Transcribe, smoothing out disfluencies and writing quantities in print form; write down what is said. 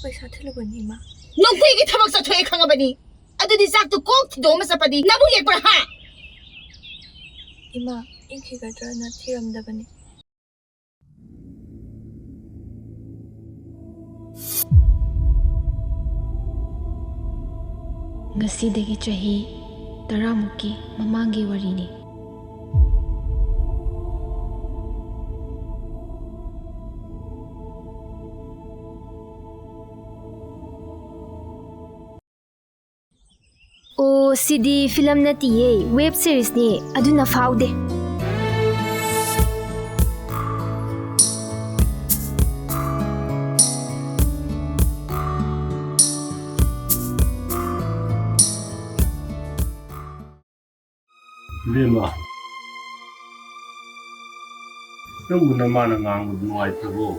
पैसा थिलबनी मा नुंथीगी थबक चथोए खंगबनी अदुदि जाकतु कोक थिदोम सपदी नबु येकपर हा इमा इंखि गद्रना थिरमदबनी ngasi chahi taramuki mamangi warini ओ सिदी फिल्म नतिये वेब सीरीज ने अदुना फाउदे Lima. Yung una man ang ang buhay tabo.